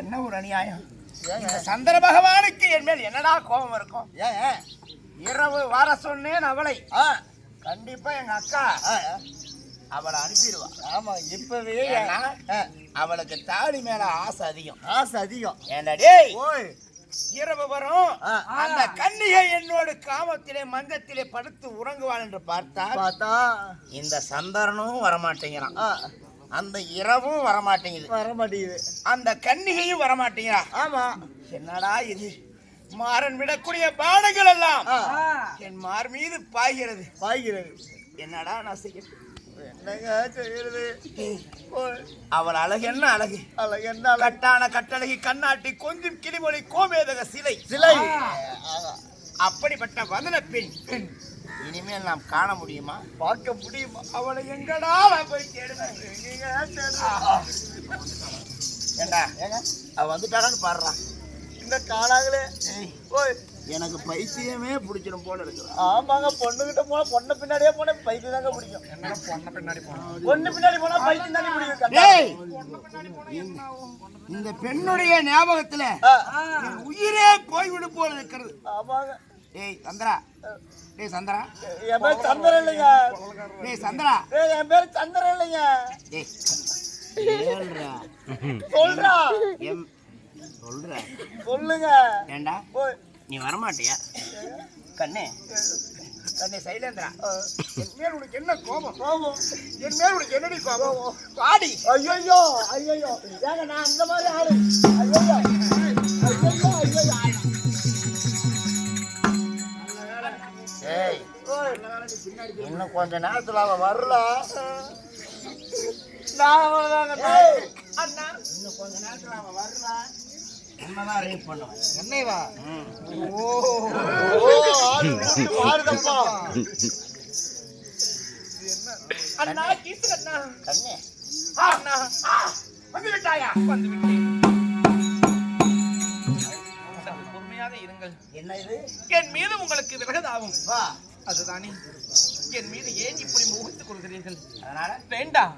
என்ன ஒரு அநியாயம்! சந்திர பகவானுக்கு என் மேல் என்னடா கோபம் இருக்கும்? இரவு வர சொன்னேன் அவளை. கண்டிப்பா எங்க அக்கா அவளை அனுப்பிடுவா. ஆமா, இப்பவே அவளுக்கு தாடி மேல ஆசை அதிகம். ஏண்டா டேய், இரவு வரும், அந்த கன்னிகை என்னோட காமத்திலே மந்தத்திலே படுத்து உறங்குவாள் என்று பார்த்தா இந்த சந்திரனும் வரமாட்டேங்கிறான், அந்த இரவும் வரமாட்டேங்குது, அந்த கன்னிகையும் வரமாட்டேங்கிறா. ஆமா, என்னடா இது? மாறன் விடக்கூடிய பாடங்கள் எல்லாம் என் மார் மீது பாய்கிறது. என்னடா நான் செய்யறது? அவள் அழகு என்ன அழகு! கட்டான கட்டழகி, கண்ணாட்டி, கொஞ்சம் கிளிமொழி, கோமேதக சிலை. அப்படிப்பட்ட வதன பெண் இனிமேல் நாம் காண முடியுமா, பார்க்க முடியுமா? அவளை எங்கடா போய் தேடுவேன்? ஏண்டா அவ வந்துட்டாடான்னு பாடுறான். இந்த காணாங்களே எனக்கு பைத்தியமே பிடிச்சிடும் போல இருக்கு. ஆமாங்க, பொண்ணுகிட்ட போனா பொண்ணு பின்னாடியே போனா பைத்தியம் தாங்க பிடிக்கும். என்ன பொண்ணு பின்னாடி போனா பைத்தியம் தானே பிடிக்கும். இந்த பெண்ணுடைய ஞாபகத்துல உயிரே போய்விடு போல இருக்கிறது. ஆமாங்க. டேய் சந்திரா, என் பேர் சந்திரன் இல்லைங்க. டேய் சந்திரா, என் பேர் சந்திரன் இல்லைங்க. சொல்லுங்க. ஏண்டா நீ வரமாட்டியா? கண்ணே சைலேந்திரா, என் மேல் உனக்கு என்ன கோபம்? என் மேல் உனக்கு என்னடி கோபம்? பாடி. ஐயோ ஏங்க, நான் அந்த மாதிரி ஆளு. இன்னும் கொஞ்ச நேரத்துல அவ வரல. இன்னும் கொஞ்ச நேரத்துல அவ வரல. என்னதான் ரேப் பண்ணுவேன். என்னைவா? பாருதப்பா. அண்ணா கீசு அண்ணா. கண்ணே அண்ணா வந்து விட்டாயா? வந்து விட்டேன். பொறுமையாக இருங்கள். என்ன இது? என் மீது உங்களுக்கு விரகதாவும். வா, அதுதானே. என் மீது ஏன் இப்படி முகத்துக் கொள்கிறீர்கள்? அதனால வேண்டாம்.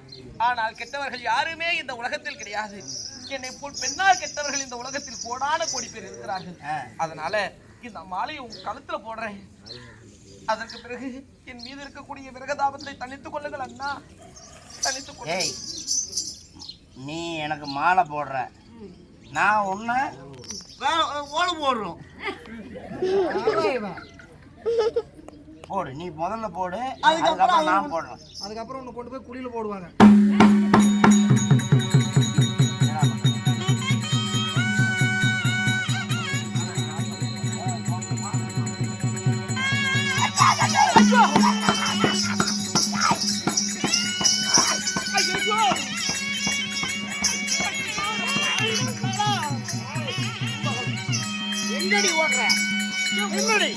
ஆனால் கெட்டவர்கள் யாருமே இந்த உலகத்தில் கிடையாது. என்னை போல் பெண்ணால் கெட்டவர்கள் இந்த உலகத்தில் கோடான கோடி பேர் இருக்கிறார்கள். அதனால இந்த மாலையை உங்க கழுத்துல போடுறேன். அதற்கு பிறகு என் மீது இருக்கக்கூடிய விரகதாபத்தை தனித்துக் கொள்ளுங்கள் அண்ணா, தனித்துக் கொள்ள. நீ எனக்கு மாலை போடுற, நான் உன்னை ஓடு போடுறோம். போடு, நீ முதல்ல போடு, அதுக்கப்புறம் நான் போடுறேன். அதுக்கப்புறம் உன்னை கொண்டு போய் குடியில போடுவாங்க. எங்கடி ஓடுற? என்னடி?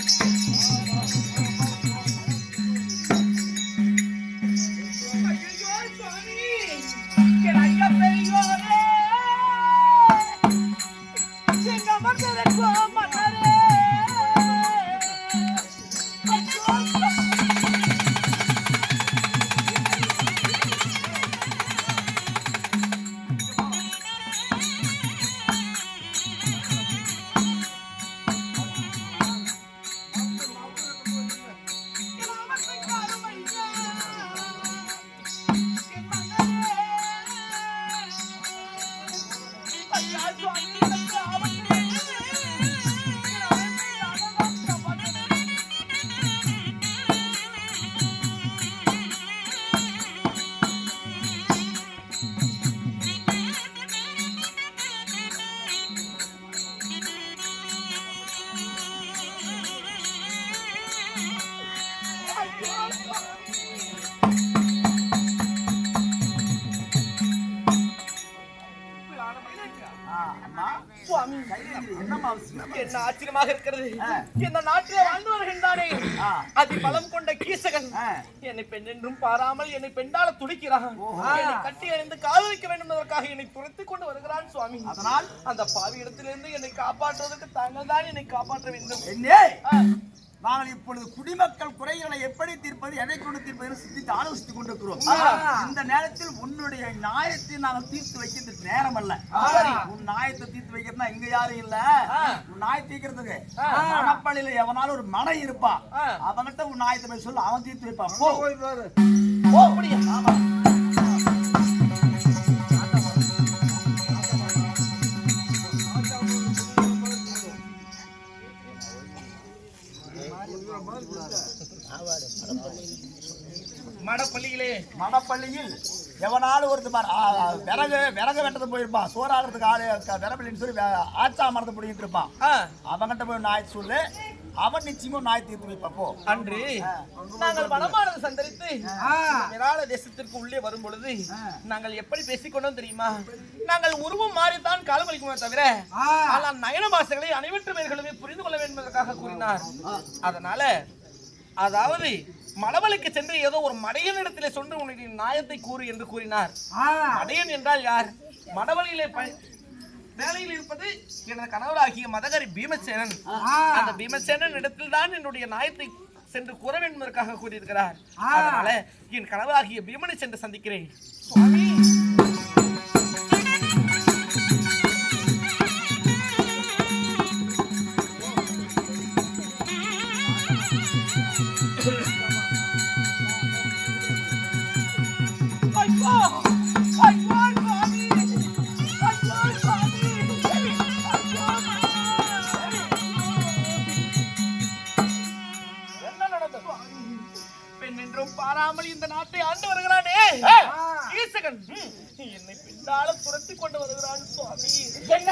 என்ன ஆச்சரியமாக இருக்கிறது. இந்த நாட்டிலே வாழ்ந்து வருகின்றானே அதி பலம் கொண்ட கீசகன் என்னை பெண் என்றும் பாராமல் என்னை பெண்ணால துடிக்கிறான். என்னை கட்டி அணிந்து காதலிக்க வேண்டும் என்பதற்காக என்னை துரத்திக் கொண்டு வருகிறான் சுவாமி. அதனால் அந்த பாவி இடத்திலிருந்து என்னை காப்பாற்றுவதற்கு தாங்கள் தான் என்னை காப்பாற்ற வேண்டும். நாங்கள் இப்பொழுது குடிமக்கள் குறைகளை எப்படி தீர்ப்பது, எதை கொண்டு தீர்ப்பது சிந்தித்து ஆலோசித்துக் கொண்டிருக்கிறோம். இந்த நேரத்தில் உன்னுடைய நியாயத்தை நாங்கள் தீர்த்து வைக்கிறது நேரம் அல்ல. உன் நியாயத்தை தீர்த்து வைக்கிறதுனா இங்க யாரும் இல்ல. உன் நியாயம் தீர்க்கிறதுக்கு மணப்பள்ளியில எவனாலும் ஒரு மனை இருப்பான். அவன்கிட்ட உன் நியாயத்தை போய் சொல்லு, அவன் தீர்த்து வைப்பான். ஆமா. மடப்பள்ளியில் எவனாலும் ஒரு விறகு வெட்டது போயிருப்பான். சோறாகிறதுக்கு ஆளு விரபிலின்னு சொல்லி ஆச்சா மரத்தை பிடிக்கிட்டு இருப்பான். அவன்கிட்ட போய் நாய் சொல்லு, அவன் நிச்சயமும் நாய் தீர்த்து வைப்போ. அன்று நாங்கள் வனமானது சந்தரித்து விராட தேசத்திற்கு உள்ளே வரும் பொழுது நாங்கள் எப்படி பேசிக்கொண்டோம் தெரியுமா? நாங்கள் உருவம் மாறித்தான் காலம் வலிக்குமே தவிர ஆனால் நயன பாசைகளை அனைவற்று பேர்களுமே புரிந்து கொள்ள வேண்டும் என்பதற்காக கூறினார். அதனால அதாவது மலவலுக்கு சென்று ஏதோ ஒரு மடையன் இடத்திலே சொன்று உன்னுடைய நியாயத்தை கூறு என்று கூறினார். மடையன் என்றால் யார்? மடவழியிலே வேலையில் இருப்பது எனது கணவராகிய மதகரி பீமசேனன். அந்த பீமசேனன் இடத்தில் தான் என்னுடைய நியாயத்தை சென்று கூற வேண்டும் என்பதற்காக கூறியிருக்கிறார். அதனால என் கணவராகிய பீமனை சென்று சந்திக்கிறேன். சுவாமி பாராமல் இந்த நாட்டை ஆண்டு வருகிறானே ஈசகன் என்னை பின்னால துரத்தி கொண்டு வருகிறான். சுவாமி என்ன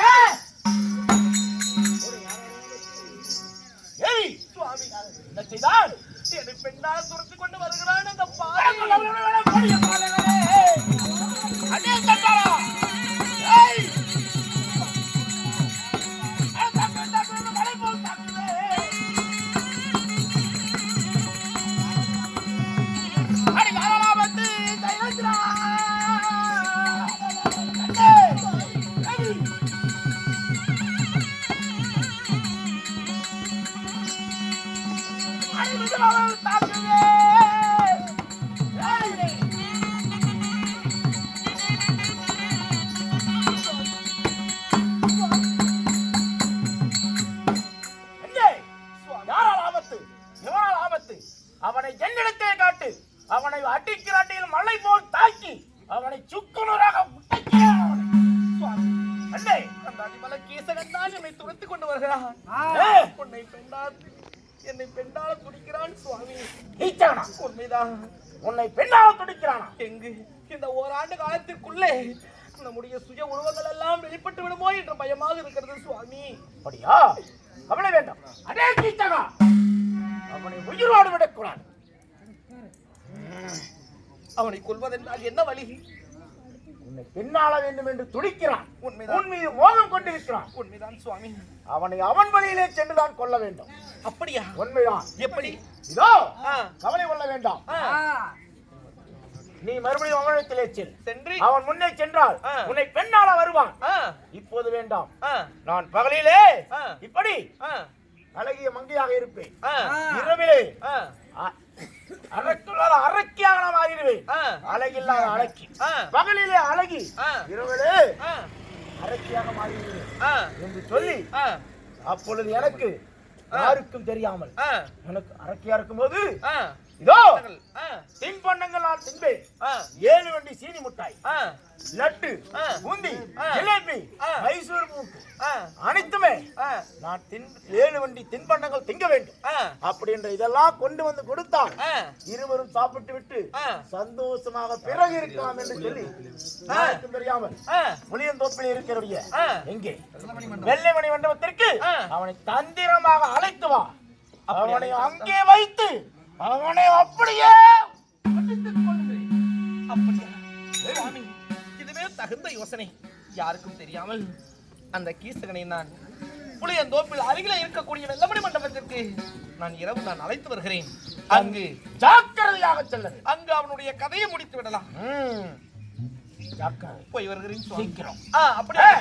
சுவாமி என்ன செய்தான்? என்னை பின்னால துரத்தி கொண்டு வருகிறான். அந்த அவனை என்னிடத்தே காட்டு. அவனை அடிக்கிறாட்டியில் மலை போல் தாக்கி அவனை சுக்குநூறாக என்னை துரத்தி கொண்டு வருகிறான். என்னை பெண்ணால துடிக்கிறான். சுவாமி உண்மைதான், உன்னை பெண்ணால துடிக்கிறானா? எங்கு இந்த ஓராண்டு காலத்திற்குள்ளே நம்முடைய சுய உணவுகள் எல்லாம் வெளிப்பட்டு விடுமோ என்ற பயமாக இருக்கிறது. சுவாமி அப்படியா? கவலை வேண்டாம். அதே கீச்சகா அவனை உயிரோடு விடக்கூடாது. அவனை கொல்வதென்றால் என்ன வழி? உன்னை பெண்ணாள வேண்டும் என்று துடிக்கிறான். உன் மீது மோகம் கொண்டிருக்கிறான். உண்மைதான் சுவாமி. அவனை அவன் வழியிலே சென்றுதான் கொல்ல வேண்டும். அப்படியா? உண்மைதான். எப்படி? இதோ கவலை கொள்ள வேண்டாம். நீ மறுபடியும் அவனிடத்திலே சென்று அவன் முன்னே சென்றால் உன்னை பெண்ணாள வருவான். இப்போது வேண்டாம். நான் பகலிலே இப்படி அழகிய மங்கையாக இருப்பேன். இரவிலே அரக்கியாக நான் மாறிடுவேன். அழகில்லாத அழகி, பகலிலே அழகி, இரவிலே அரக்கியாக மாறிடுவேன் என்று சொல்லி அப்பொழுது எனக்கு யாருக்கும் தெரியாமல் எனக்கு அரக்கியா இருக்கும் போது இதோ தின்பண்டங்கள் நான் தின்பேன். 7 வண்டி சீனி மிட்டாய், லட்டு, பூந்தி, ஜிலேபி, மைசூர் மூக்கு அனைத்துமே நான் 7 வண்டி தின்பண்டங்கள் திங்க வேண்டும். அப்படி என்ற இதெல்லாம் கொண்டு வந்து கொடுத்தால் இருவரும் சாப்பிட்டு விட்டு சந்தோஷமாக பிறகு இருக்கலாம் என்று சொல்லி யாருக்கும் தெரியாமல் புளியந்தோப்பில் இருக்கிறவருடைய எங்கே வெள்ளைமணி மண்டபத்திற்கு அவனை தந்திரமாக அழைத்து வா. அவனை அங்கே வைத்து அவனை அப்படியே இதுவே தகுந்த யோசனை. யாருக்கும் தெரியாமல் அந்த கீசகனை நான் புளியந்தோப்பில் அருகில இருக்கக்கூடிய வெள்ளமணி மண்டபத்திற்கு நான் இரவு அழைத்து வருகிறேன். அங்கு ஜாக்கிரதையாக செல்லுங்கள். அங்கு அவனுடைய கதையை முடித்து விடலாம். போய் வருகிறேன். சீக்கிரம் அப்படியே